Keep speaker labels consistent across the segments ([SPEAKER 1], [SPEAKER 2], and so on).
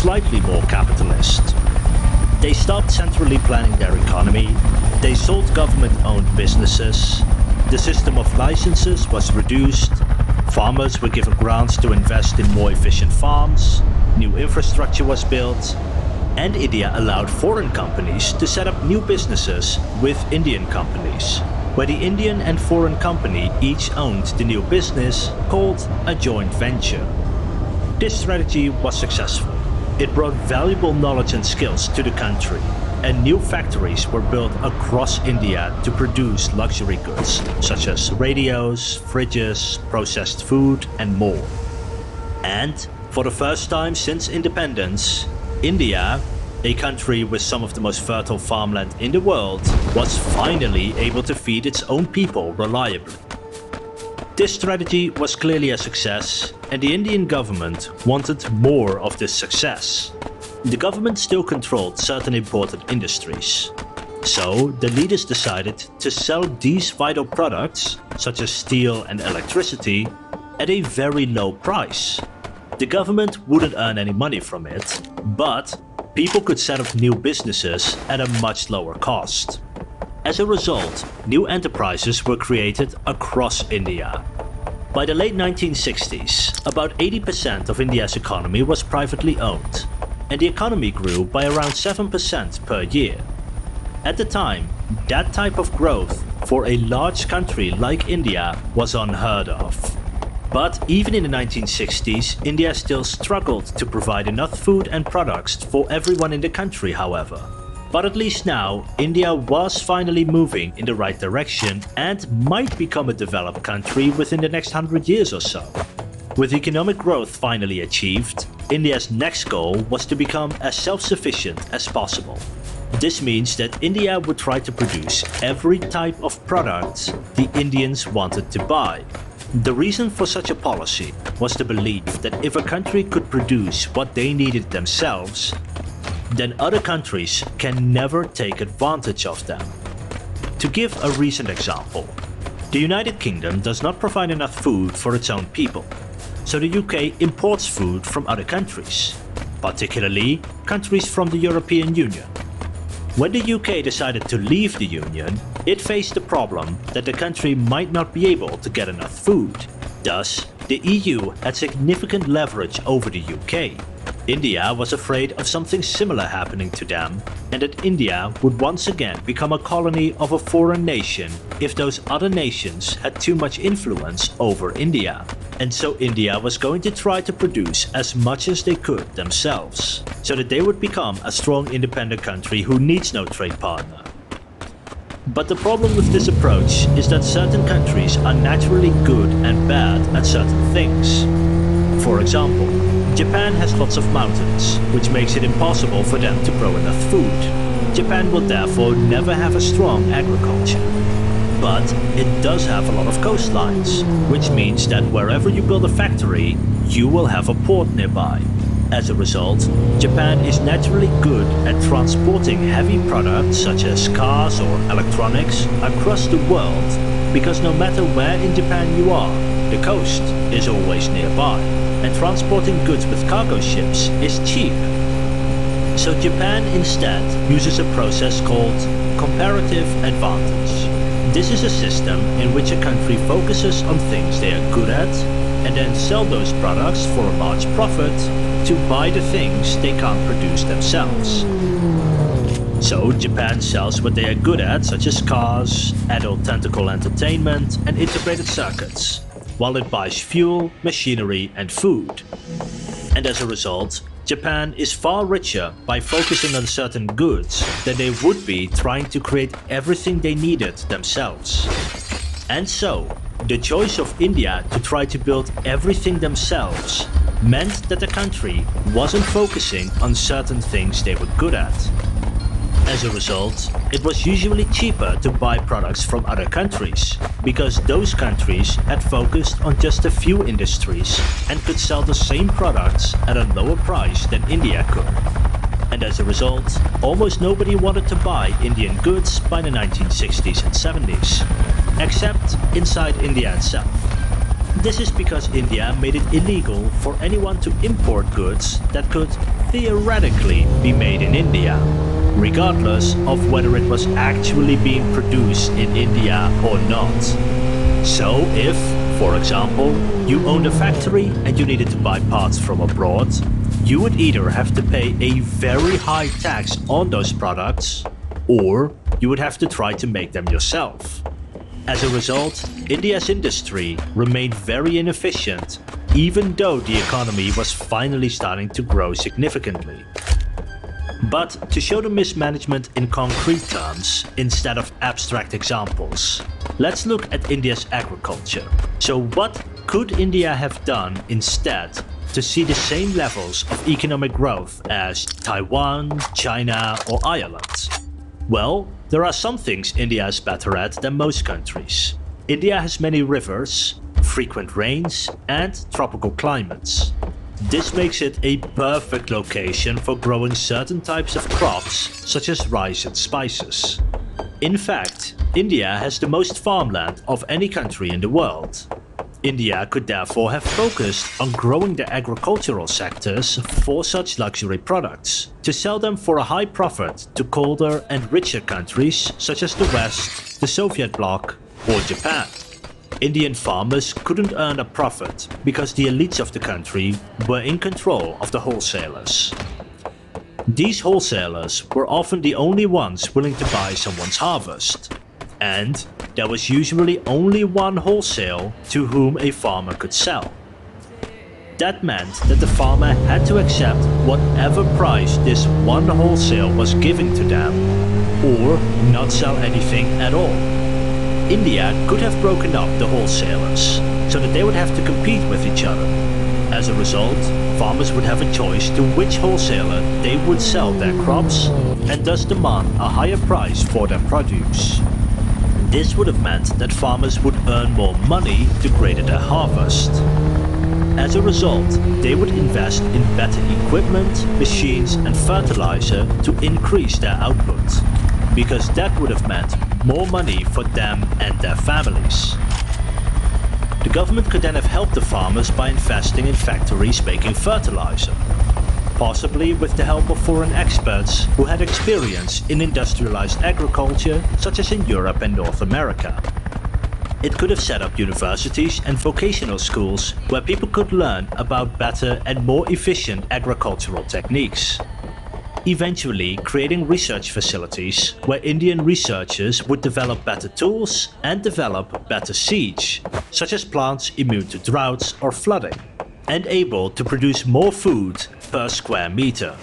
[SPEAKER 1] slightly more capitalist. They stopped centrally planning their economy, they sold government-owned businesses, the system of licenses was reduced, farmers were given grants to invest in more efficient farms, new infrastructure was built, and India allowed foreign companies to set up new businesses with Indian companies, where the Indian and foreign company each owned the new business called a joint venture. This strategy was successful. It brought valuable knowledge and skills to the country, and new factories were built across India to produce luxury goods such as radios, fridges, processed food, and more. And for the first time since independence, India, a country with some of the most fertile farmland in the world, was finally able to feed its own people reliably. This strategy was clearly a success, and the Indian government wanted more of this success. The government still controlled certain important industries. So the leaders decided to sell these vital products, such as steel and electricity, at a very low price. The government wouldn't earn any money from it, but people could set up new businesses at a much lower cost. As a result, new enterprises were created across India. By the late 1960s, about 80% of India's economy was privately owned, and the economy grew by around 7% per year. At the time, that type of growth for a large country like India was unheard of. But even in the 1960s, India still struggled to provide enough food and products for everyone in the country, however. But at least now, India was finally moving in the right direction and might become a developed country within the next 100 years or so. With economic growth finally achieved, India's next goal was to become as self-sufficient as possible. This means that India would try to produce every type of product the Indians wanted to buy. The reason for such a policy was the belief that if a country could produce what they needed themselves, then other countries can never take advantage of them. To give a recent example, the United Kingdom does not provide enough food for its own people, so the UK imports food from other countries, particularly countries from the European Union. When the UK decided to leave the Union, it faced the problem that the country might not be able to get enough food. Thus, the EU had significant leverage over the UK. India was afraid of something similar happening to them, and that India would once again become a colony of a foreign nation if those other nations had too much influence over India. And so India was going to try to produce as much as they could themselves, so that they would become a strong independent country who needs no trade partner. But the problem with this approach is that certain countries are naturally good and bad at certain things. For example, Japan has lots of mountains, which makes it impossible for them to grow enough food. Japan will therefore never have a strong agriculture. But it does have a lot of coastlines, which means that wherever you build a factory, you will have a port nearby. As a result, Japan is naturally good at transporting heavy products such as cars or electronics across the world, because no matter where in Japan you are, the coast is always nearby, and transporting goods with cargo ships is cheap. So Japan instead uses a process called comparative advantage. This is a system in which a country focuses on things they are good at and then sell those products for a large profit to buy the things they can't produce themselves. So Japan sells what they are good at, such as cars, adult tentacle entertainment and integrated circuits, while it buys fuel, machinery and food. And as a result, Japan is far richer by focusing on certain goods than they would be trying to create everything they needed themselves. And so, the choice of India to try to build everything themselves meant that the country wasn't focusing on certain things they were good at. As a result, it was usually cheaper to buy products from other countries, because those countries had focused on just a few industries and could sell the same products at a lower price than India could. And as a result, almost nobody wanted to buy Indian goods by the 1960s and 70s, except inside India itself. This is because India made it illegal for anyone to import goods that could theoretically be made in India, regardless of whether it was actually being produced in India or not. So if, for example, you owned a factory and you needed to buy parts from abroad, you would either have to pay a very high tax on those products, or you would have to try to make them yourself. As a result, India's industry remained very inefficient, even though the economy was finally starting to grow significantly. But to show the mismanagement in concrete terms, instead of abstract examples, let's look at India's agriculture. So what could India have done instead to see the same levels of economic growth as Taiwan, China, or Ireland? Well, there are some things India is better at than most countries. India has many rivers, frequent rains, and tropical climates. This makes it a perfect location for growing certain types of crops such as rice and spices. In fact, India has the most farmland of any country in the world. India could therefore have focused on growing the agricultural sectors for such luxury products, to sell them for a high profit to colder and richer countries such as the West, the Soviet bloc, or Japan. Indian farmers couldn't earn a profit because the elites of the country were in control of the wholesalers. These wholesalers were often the only ones willing to buy someone's harvest, and there was usually only one wholesale to whom a farmer could sell. That meant that the farmer had to accept whatever price this one wholesale was giving to them, or not sell anything at all. India could have broken up the wholesalers so that they would have to compete with each other. As a result, farmers would have a choice to which wholesaler they would sell their crops and thus demand a higher price for their produce. This would have meant that farmers would earn more money to grade their harvest. As a result, they would invest in better equipment, machines and fertilizer to increase their output, because that would have meant more money for them and their families. The government could then have helped the farmers by investing in factories making fertilizer, possibly with the help of foreign experts who had experience in industrialized agriculture such as in Europe and North America. It could have set up universities and vocational schools where people could learn about better and more efficient agricultural techniques. Eventually creating research facilities where Indian researchers would develop better tools and develop better seeds, such as plants immune to droughts or flooding, and able to produce more food per square meter.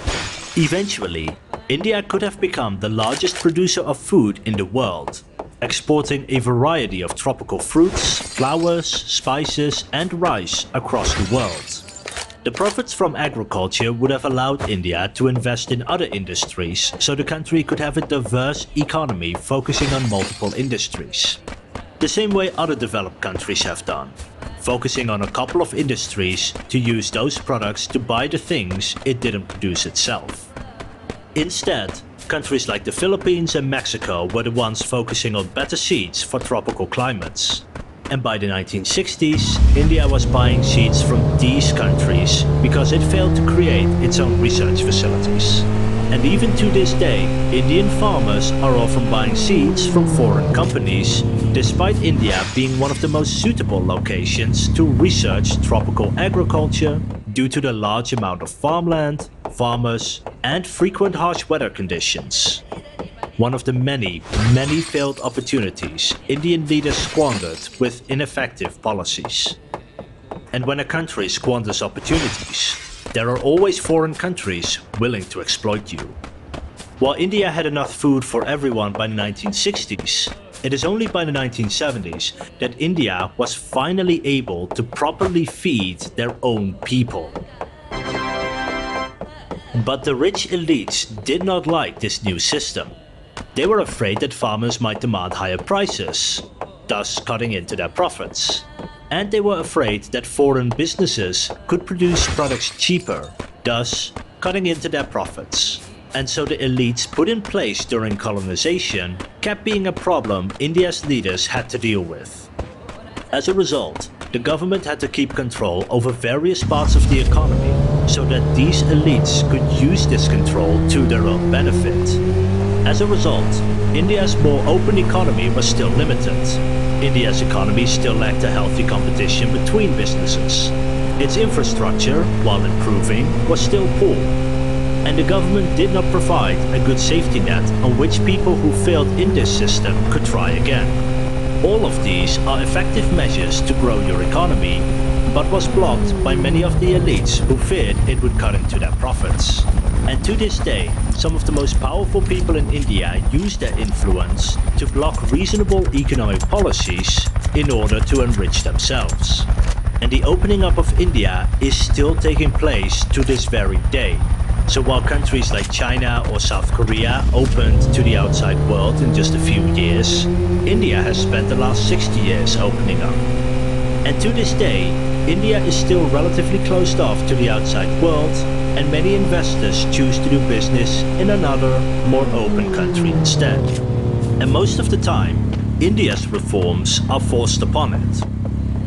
[SPEAKER 1] Eventually, India could have become the largest producer of food in the world, exporting a variety of tropical fruits, flowers, spices, and rice across the world. The profits from agriculture would have allowed India to invest in other industries so the country could have a diverse economy focusing on multiple industries. The same way other developed countries have done, focusing on a couple of industries to use those products to buy the things it didn't produce itself. Instead, countries like the Philippines and Mexico were the ones focusing on better seeds for tropical climates. And by the 1960s, India was buying seeds from these countries because it failed to create its own research facilities. And even to this day, Indian farmers are often buying seeds from foreign companies, despite India being one of the most suitable locations to research tropical agriculture due to the large amount of farmland, farmers, and frequent harsh weather conditions. One of the many failed opportunities Indian leaders squandered with ineffective policies. And when a country squanders opportunities, there are always foreign countries willing to exploit you. While India had enough food for everyone by the 1960s, it is only by the 1970s that India was finally able to properly feed their own people. But the rich elites did not like this new system. They were afraid that farmers might demand higher prices, thus cutting into their profits. And they were afraid that foreign businesses could produce products cheaper, thus cutting into their profits. And so the elites put in place during colonization kept being a problem India's leaders had to deal with. As a result, the government had to keep control over various parts of the economy, so that these elites could use this control to their own benefit. As a result, India's more open economy was still limited. India's economy still lacked a healthy competition between businesses. Its infrastructure, while improving, was still poor. And the government did not provide a good safety net on which people who failed in this system could try again. All of these are effective measures to grow your economy, but was blocked by many of the elites who feared it would cut into their profits. And to this day, some of the most powerful people in India use their influence to block reasonable economic policies in order to enrich themselves. And the opening up of India is still taking place to this very day. So while countries like China or South Korea opened to the outside world in just a few years, India has spent the last 60 years opening up. And to this day, India is still relatively closed off to the outside world, and many investors choose to do business in another, more open country instead. And most of the time, India's reforms are forced upon it.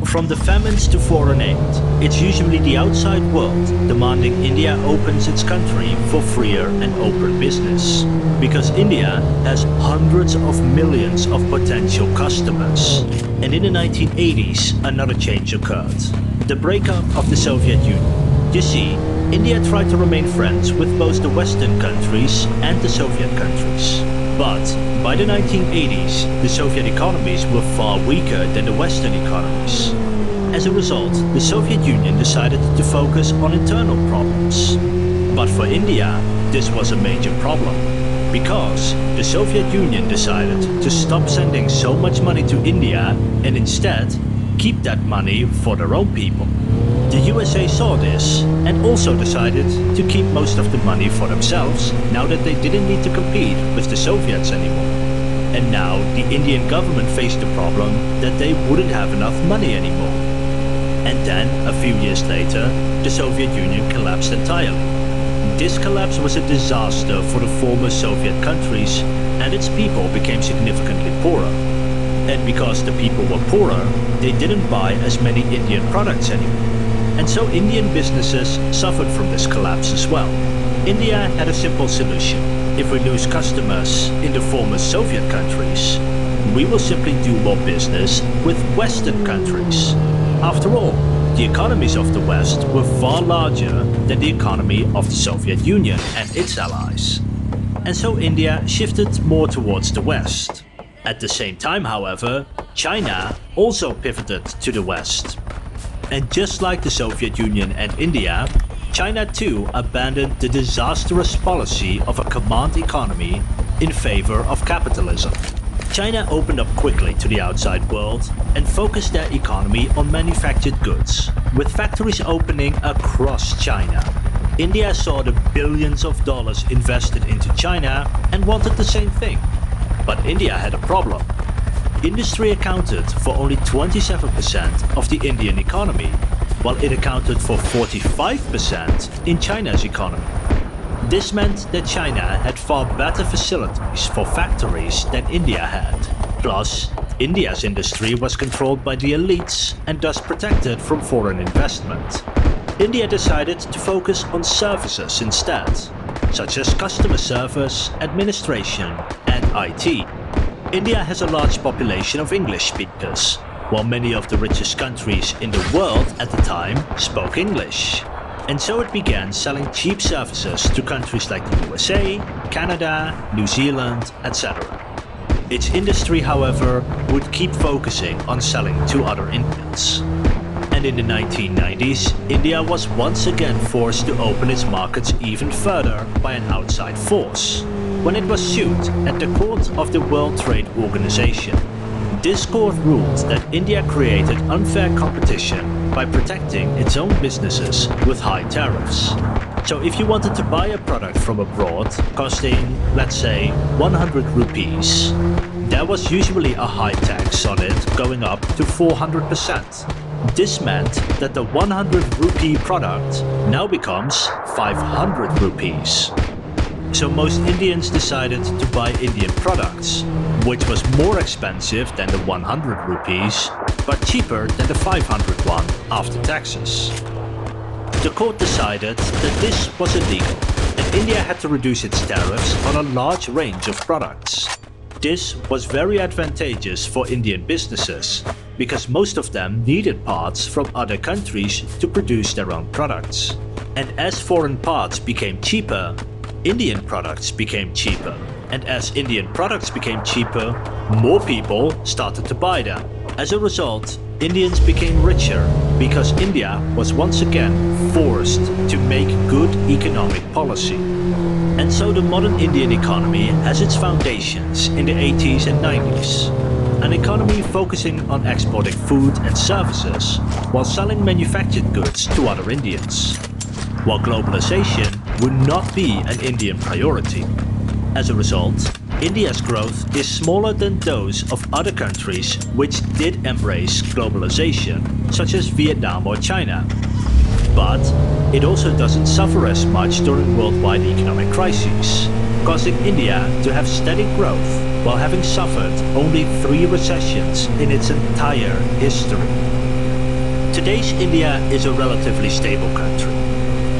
[SPEAKER 1] From the famines to foreign aid, it's usually the outside world demanding India opens its country for freer and open business. Because India has hundreds of millions of potential customers. And in the 1980s, another change occurred. The breakup of the Soviet Union. You see, India tried to remain friends with both the Western countries and the Soviet countries. But by the 1980s, the Soviet economies were far weaker than the Western economies. As a result, the Soviet Union decided to focus on internal problems. But for India, this was a major problem, because the Soviet Union decided to stop sending so much money to India and instead keep that money for their own people. The USA saw this and also decided to keep most of the money for themselves now that they didn't need to compete with the Soviets anymore. And now the Indian government faced the problem that they wouldn't have enough money anymore. And then, a few years later, the Soviet Union collapsed entirely. This collapse was a disaster for the former Soviet countries, and its people became significantly poorer. And because the people were poorer, they didn't buy as many Indian products anymore. And so Indian businesses suffered from this collapse as well. India had a simple solution. If we lose customers in the former Soviet countries, we will simply do more business with Western countries. After all, the economies of the West were far larger than the economy of the Soviet Union and its allies. And so India shifted more towards the West. At the same time, however, China also pivoted to the West. And just like the Soviet Union and India, China too abandoned the disastrous policy of a command economy in favor of capitalism. China opened up quickly to the outside world and focused their economy on manufactured goods, with factories opening across China. India saw the billions of dollars invested into China and wanted the same thing. But India had a problem. Industry accounted for only 27% of the Indian economy, while it accounted for 45% in China's economy. This meant that China had far better facilities for factories than India had. Plus, India's industry was controlled by the elites and thus protected from foreign investment. India decided to focus on services instead, such as customer service, administration, and IT. India has a large population of English speakers, while many of the richest countries in the world at the time spoke English. And so it began selling cheap services to countries like the USA, Canada, New Zealand, etc. Its industry, however, would keep focusing on selling to other Indians. And in the 1990s, India was once again forced to open its markets even further by an outside force, when it was sued at the Court of the World Trade Organization. This court ruled that India created unfair competition by protecting its own businesses with high tariffs. So if you wanted to buy a product from abroad costing, let's say, 100 rupees, there was usually a high tax on it going up to 400%. This meant that the 100 rupee product now becomes 500 rupees. So most Indians decided to buy Indian products, which was more expensive than the 100 rupees, but cheaper than the 500 one after taxes. The court decided that this was illegal, and India had to reduce its tariffs on a large range of products. This was very advantageous for Indian businesses, because most of them needed parts from other countries to produce their own products. And as foreign parts became cheaper, Indian products became cheaper. And as Indian products became cheaper, more people started to buy them. As a result, Indians became richer because India was once again forced to make good economic policy. And so the modern Indian economy has its foundations in the 80s and 90s. An economy focusing on exporting food and services while selling manufactured goods to other Indians. While globalization would not be an Indian priority. As a result, India's growth is smaller than those of other countries which did embrace globalization, such as Vietnam or China. But it also doesn't suffer as much during worldwide economic crises, causing India to have steady growth while having suffered only 3 recessions in its entire history. Today's India is a relatively stable country.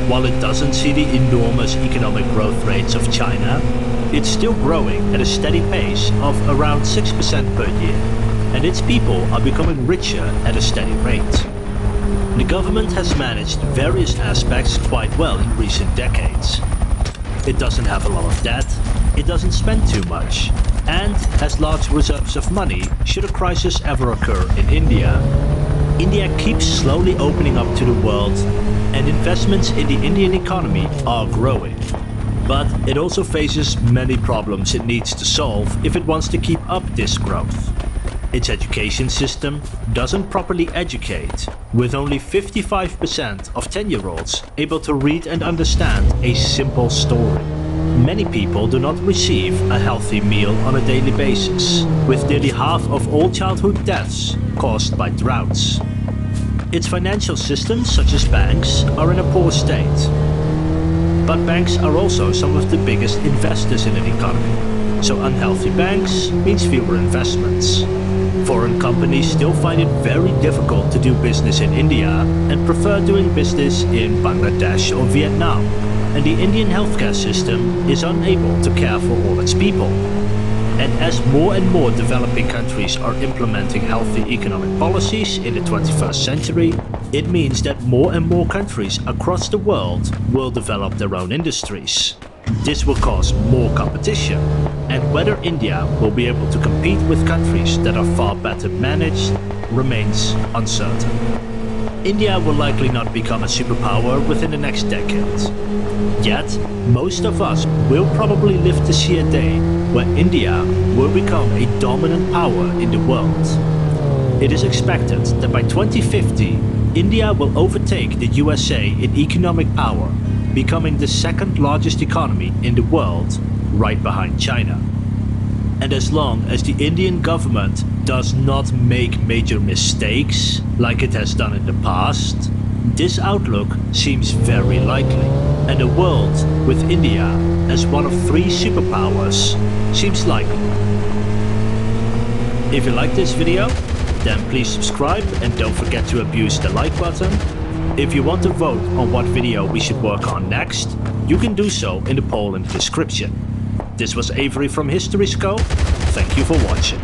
[SPEAKER 1] While it doesn't see the enormous economic growth rates of China, it's still growing at a steady pace of around 6% per year, and its people are becoming richer at a steady rate. The government has managed various aspects quite well in recent decades. It doesn't have a lot of debt, it doesn't spend too much, and has large reserves of money should a crisis ever occur in India. India keeps slowly opening up to the world, and investments in the Indian economy are growing. But it also faces many problems it needs to solve if it wants to keep up this growth. Its education system doesn't properly educate, with only 55% of 10-year-olds able to read and understand a simple story. Many people do not receive a healthy meal on a daily basis, with nearly half of all childhood deaths caused by droughts. Its financial systems, such as banks, are in a poor state. But banks are also some of the biggest investors in an economy, so unhealthy banks means fewer investments. Foreign companies still find it very difficult to do business in India and prefer doing business in Bangladesh or Vietnam, and the Indian healthcare system is unable to care for all its people. And as more and more developing countries are implementing healthy economic policies in the 21st century, it means that more and more countries across the world will develop their own industries. This will cause more competition, and whether India will be able to compete with countries that are far better managed remains uncertain. India will likely not become a superpower within the next decade. Yet, most of us will probably live to see a day where India will become a dominant power in the world. It is expected that by 2050, India will overtake the USA in economic power, becoming the second largest economy in the world, right behind China. And as long as the Indian government does not make major mistakes like it has done in the past, this outlook seems very likely, and a world with India as one of 3 superpowers seems likely. If you like this video, then please subscribe and don't forget to abuse the like button. If you want to vote on what video we should work on next, you can do so in the poll in the description. This was Avery from History Scope. Thank you for watching.